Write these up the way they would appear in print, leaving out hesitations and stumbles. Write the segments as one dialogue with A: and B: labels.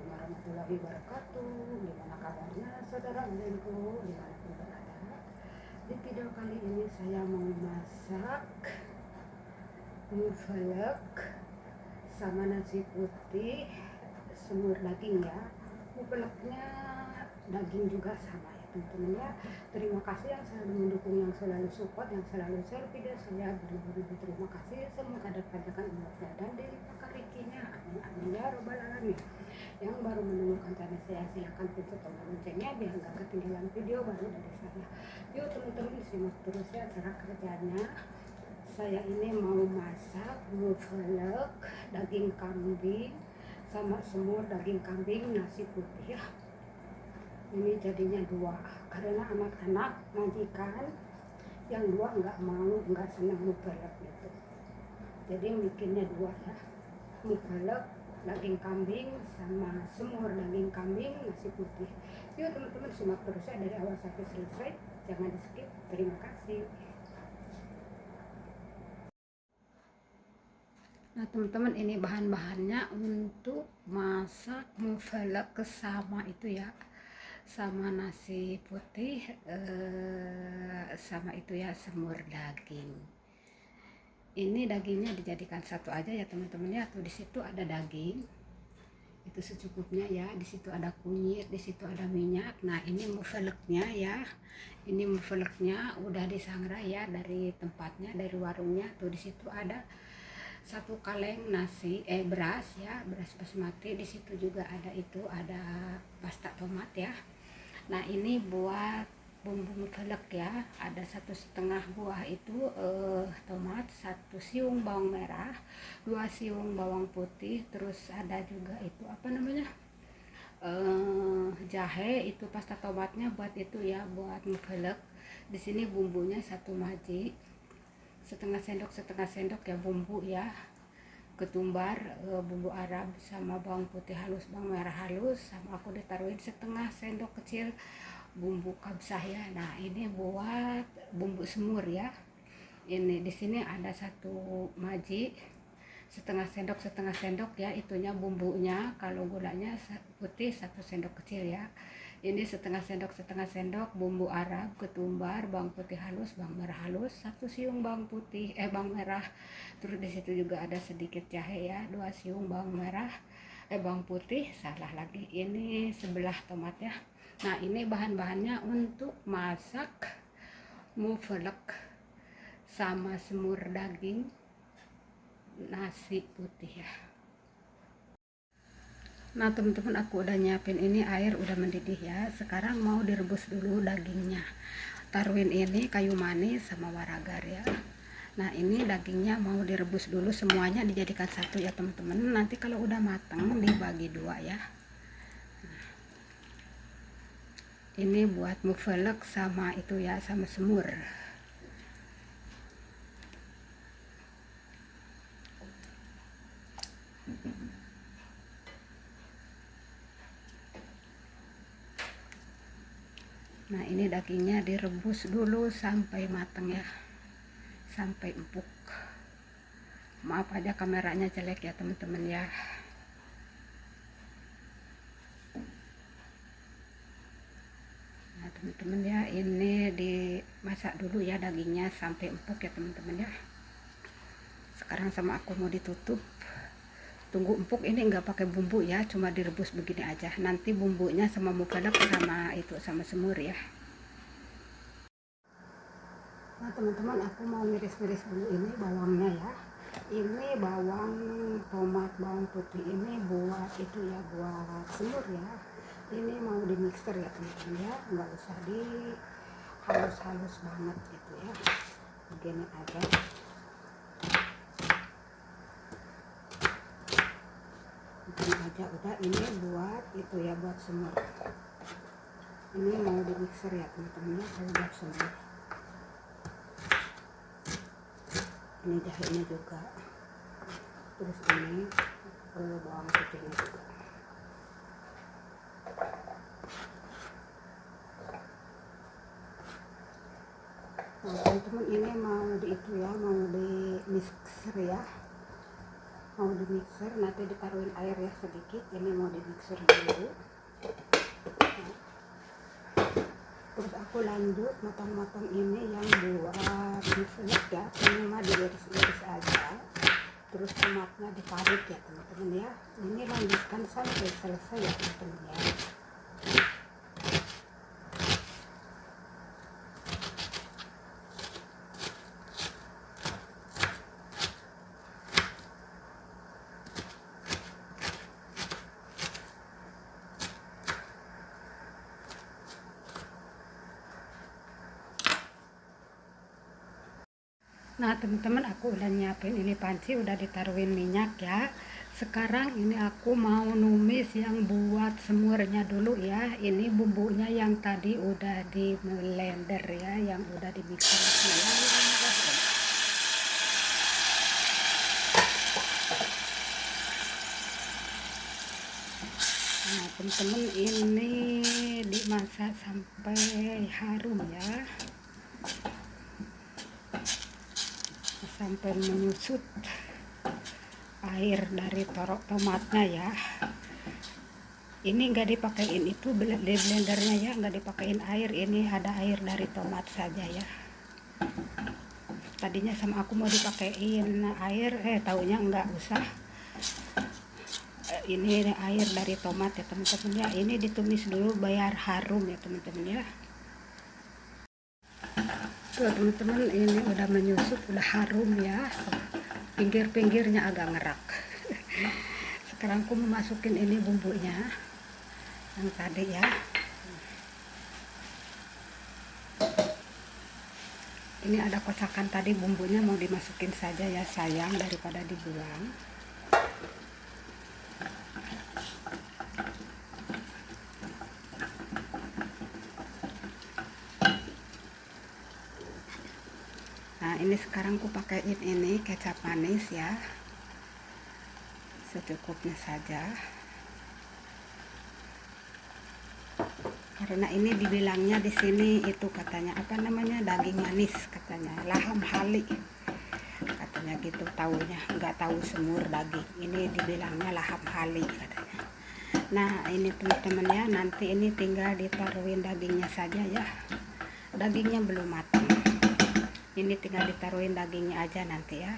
A: Assalamualaikum warahmatullahi wabarakatuh. Gimana kabarnya saudara-saudariku dimanapun berada? Di video kali ini saya mau masak mufalek sama nasi putih semur daging ya. Mufaleknya daging juga sama ya teman-teman ya. Terima kasih yang selalu mendukung, yang selalu support, yang selalu share video saya. Beribu-ribu terima kasih. Semoga ada panjangkan umurnya dan dilimpahkan rezekinya. Amin amin ya robbal alamin. Yang baru menemukan channel saya, silahkan pencet tombol loncengnya biar nggak ketinggalan video baru dari saya. Yuk teman-teman, simak terus ya cara kerjanya. Saya ini mau masak mufalek daging kambing sama semur daging kambing nasi putih ya. Ini jadinya dua karena anak-anak majikan yang dua nggak senang mufalek gitu, jadi bikinnya dua ya, mufalek daging kambing sama semur daging kambing nasi putih. Yuk teman-teman, simak terus ya dari awal sampai selesai, jangan di skip. Terima kasih. Nah teman-teman, ini bahan-bahannya untuk masak mufalek sama itu ya, sama nasi putih sama itu ya semur daging. Ini dagingnya dijadikan satu aja ya teman-teman ya. Tuh di situ ada daging, itu secukupnya ya. Di situ ada kunyit, di situ ada minyak. Nah ini mufaleknya ya. Ini mufaleknya udah disangrai ya dari tempatnya, dari warungnya. Tuh di situ ada satu kaleng nasi beras ya, beras basmati. Di situ juga ada itu, ada pasta tomat ya. Nah ini buat bumbu mufalek ya, ada 1,5 buah itu tomat, 1 siung bawang merah, 2 siung bawang putih, terus ada juga itu apa namanya jahe, itu pasta tomatnya buat itu ya, buat mufalek. Di sini bumbunya 1 maji, setengah sendok ya bumbu ya, ketumbar, bumbu Arab sama bawang putih halus, bawang merah halus, sama aku ditaruhin setengah sendok kecil bumbu kabsah ya. Nah ini buat bumbu semur ya. Ini di sini ada 1 maji, setengah sendok ya, itunya bumbunya. Kalau gulanya putih 1 sendok kecil ya. Ini setengah sendok bumbu Arab, ketumbar, bawang putih halus, bawang merah halus, 1 siung bawang putih bawang merah. Terus di situ juga ada sedikit jahe ya, 2 siung bawang merah bawang putih, salah lagi. Ini sebelah tomat ya. Nah ini bahan-bahannya untuk masak mufalek sama semur daging nasi putih ya. Nah teman-teman, aku udah nyiapin ini, air udah mendidih ya. Sekarang mau direbus dulu dagingnya. Taruhin ini kayu manis sama waragar ya. Nah ini dagingnya mau direbus dulu, semuanya dijadikan satu ya teman-teman. Nanti kalau udah matang dibagi dua ya. Ini buat mufalek sama itu ya, sama semur. Nah ini dagingnya direbus dulu sampai matang ya, sampai empuk. Maaf aja kameranya jelek ya teman-teman ya. Nah teman-teman ya, ini dimasak dulu ya dagingnya sampai empuk ya teman-teman ya. Sekarang sama aku mau ditutup, tunggu empuk. Ini enggak pakai bumbu ya, cuma direbus begini aja. Nanti bumbunya sama mufalek sama itu sama semur ya. Nah teman-teman, aku mau miris-miris dulu ini bawangnya ya. Ini bawang tomat, bawang putih ini buat itu ya, buat semur ya. Ini mau di mixer ya teman-teman ya, nggak usah di halus-halus banget gitu ya, begini aja. Begini aja udah. Ini buat itu ya, buat semur. Ini mau di mixer ya teman-teman ya, kalau buat semur. Ini jahenya juga, terus ini bawang putihnya juga. Nah teman-teman, ini mau di itu ya, mau di mixer ya. mau di mixer, nanti ditaruhin air ya sedikit. Ini mau di mixer dulu. Terus aku lanjut motong-motong ini yang buat diselek ya, ini mah diiris-iris aja. Terus tomatnya diparut ya teman-teman ya. Ini lanjutkan sampai selesai ya teman-teman ya. Nah teman-teman, aku udah nyiapin ini panci, udah ditaruhin minyak ya. Sekarang ini aku mau numis yang buat semurnya dulu ya. Ini bumbunya yang tadi udah di blender ya, yang udah di mixer. Nah teman-teman, ini dimasak sampai harum ya, sampai menyusut air dari torok tomatnya ya. Ini nggak dipakein itu di blendernya ya, nggak dipakein air, ini ada air dari tomat saja ya. Tadinya sama aku mau dipakein air, taunya nggak usah. Ini air dari tomat ya teman-teman ya. Ini ditumis dulu biar harum ya teman-teman ya. Tuh teman-teman, ini udah menyusut, udah harum ya. Pinggir-pinggirnya agak ngerak. Sekarang aku mau masukin ini bumbunya yang tadi ya. Ini ada kocakan tadi, bumbunya mau dimasukin saja ya, sayang daripada dibuang. Nah ini sekarang aku pakaiin ini kecap manis ya, secukupnya saja. Karena ini dibilangnya di sini itu katanya apa namanya, daging manis katanya, laham hali katanya gitu, taunya nggak tahu semur daging. Ini dibilangnya laham hali katanya. Nah ini teman-teman ya, nanti ini tinggal ditaruhin dagingnya saja ya. Dagingnya belum matang. Ini tinggal ditaruhin dagingnya aja nanti ya.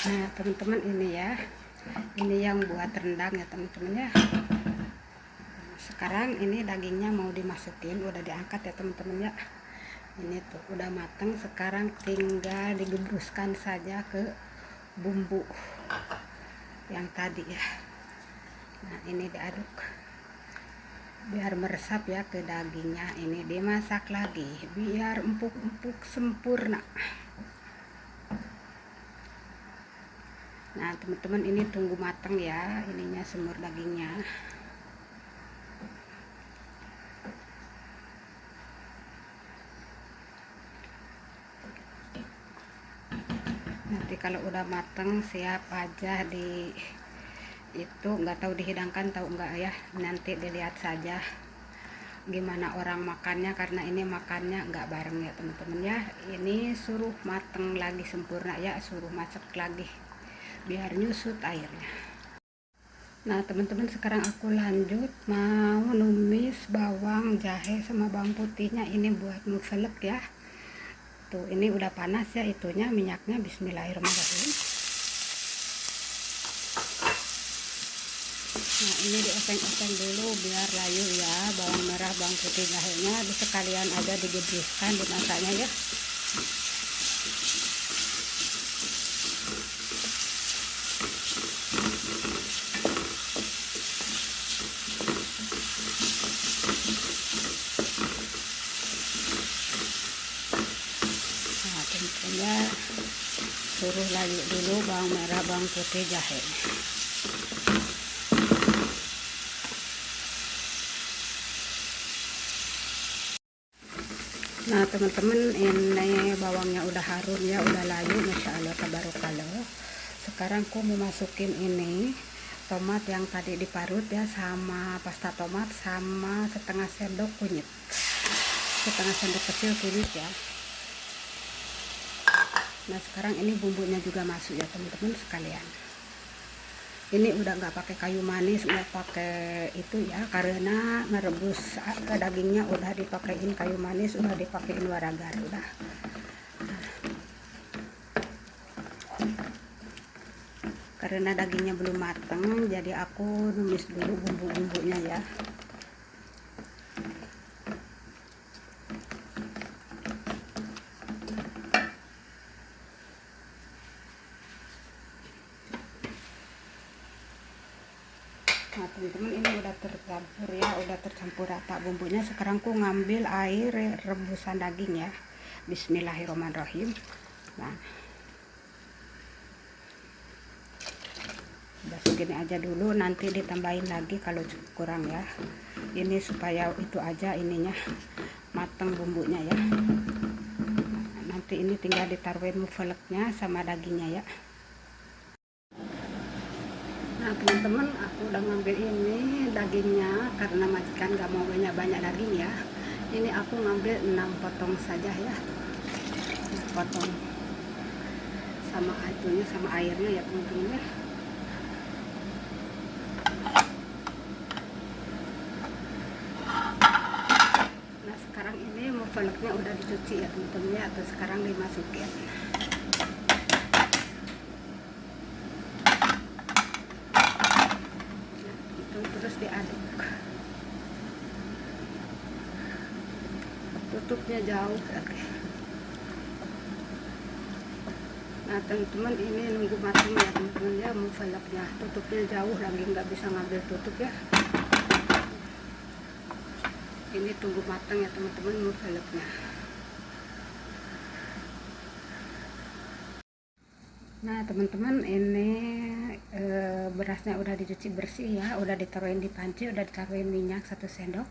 A: Nah teman-teman, ini ya, ini yang buat rendang ya teman-teman ya. Sekarang ini dagingnya mau dimasukin, udah diangkat ya teman-teman ya. Ini tuh udah matang, sekarang tinggal digebruskan saja ke bumbu yang tadi ya. Nah ini diaduk biar meresap ya ke dagingnya. Ini dimasak lagi biar empuk-empuk sempurna. Nah teman-teman, ini tunggu matang ya ininya, semur dagingnya. Nanti kalau udah matang siap aja di itu, nggak tahu dihidangkan tahu enggak ya, nanti dilihat saja gimana orang makannya, karena ini makannya nggak bareng ya teman-teman ya. Ini suruh mateng lagi sempurna ya, suruh masak lagi biar nyusut airnya. Nah teman-teman, sekarang aku lanjut mau numis bawang, jahe sama bawang putihnya ini buat muselek ya. Tuh ini udah panas ya itunya, minyaknya. Bismillahirrahmanirrahim. Nah ini dioseng-oseng dulu biar layu ya, bawang merah, bawang putih, jahenya sekalian aja digebruskan dimasaknya ya. Nah tentunya suruh layu dulu bawang merah, bawang putih, jahe. Nah teman-teman, ini bawangnya udah harum ya, udah layu, masya Allah tabarakallah. Sekarang aku mau masukin ini tomat yang tadi diparut ya, sama pasta tomat, sama setengah sendok kunyit, setengah sendok kecil kunyit ya. Nah sekarang ini bumbunya juga masuk ya teman-teman sekalian. Ini udah nggak pakai kayu manis, nggak pakai itu ya, karena merebus dagingnya udah dipakein kayu manis, udah dipakein waragar udah. Karena dagingnya belum mateng, jadi aku numis dulu bumbu-bumbunya ya. Nah teman-teman, ini udah tercampur ya, udah tercampur rata bumbunya. Sekarang aku ngambil air rebusan daging ya. Bismillahirrahmanirrahim. Nah udah segini aja dulu, nanti ditambahin lagi kalau kurang ya. Ini supaya itu aja ininya mateng bumbunya ya. Nanti ini tinggal ditaruhin mufeleknya sama dagingnya ya. Nah teman-teman, aku udah ngambil ini dagingnya karena majikan gak mau banyak-banyak daging ya. Ini aku ngambil 6 potong saja ya. Potong sama itunya, sama airnya ya teman-teman ya. Nah sekarang ini mufeleknya udah dicuci ya teman-teman ya, atau sekarang dimasukin. Terus diaduk, tutupnya jauh. Oke. Nah teman-teman, ini nunggu matang ya teman-teman ya, mufeleknya tutupnya jauh lagi, nggak bisa ngambil tutup ya. Ini tunggu matang ya teman-teman mufeleknya. Nah teman-teman, ini berasnya udah dicuci bersih ya, udah ditaruhin di panci, udah ditaruhin minyak 1 sendok,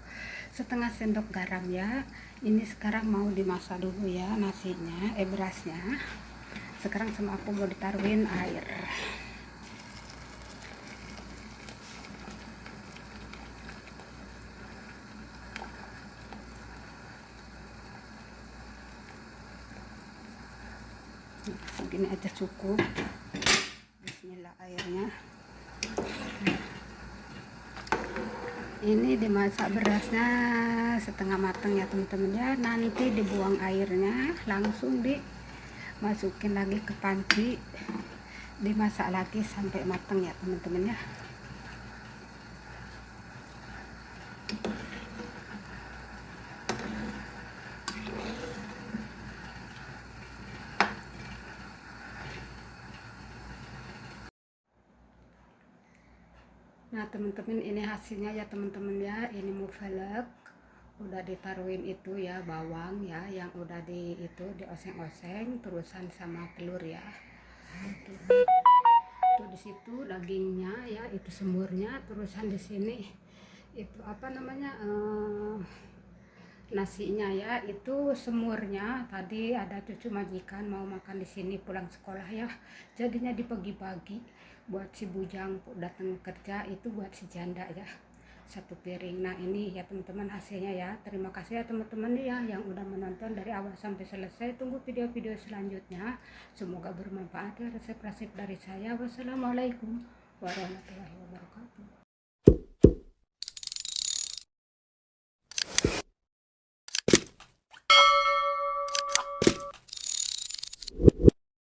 A: setengah sendok garam ya. Ini sekarang mau dimasak dulu ya nasinya, berasnya. Sekarang sama aku mau ditaruhin air. Segini aja cukup. Bismillah airnya. Ini dimasak berasnya setengah matang ya teman-teman ya. Nanti dibuang airnya, langsung dimasukin lagi ke panci, dimasak lagi sampai matang ya teman-teman ya. Nah teman-teman, ini hasilnya ya teman-teman ya. Ini mufelek udah ditaruhin itu ya, bawang ya yang udah itu dioseng-oseng, terusan sama telur ya. Itu di situ dagingnya ya, itu semurnya, terusan di sini itu apa namanya, nasinya ya, itu semurnya. Tadi ada cucu majikan mau makan di sini pulang sekolah ya, jadinya dibagi-bagi buat si bujang datang kerja, itu buat si janda ya, 1 piring. Nah ini ya teman-teman hasilnya ya. Terima kasih ya teman-teman ya yang udah menonton dari awal sampai selesai. Tunggu video-video selanjutnya, semoga bermanfaat ya resep-resep dari saya. Wassalamualaikum warahmatullahi wabarakatuh.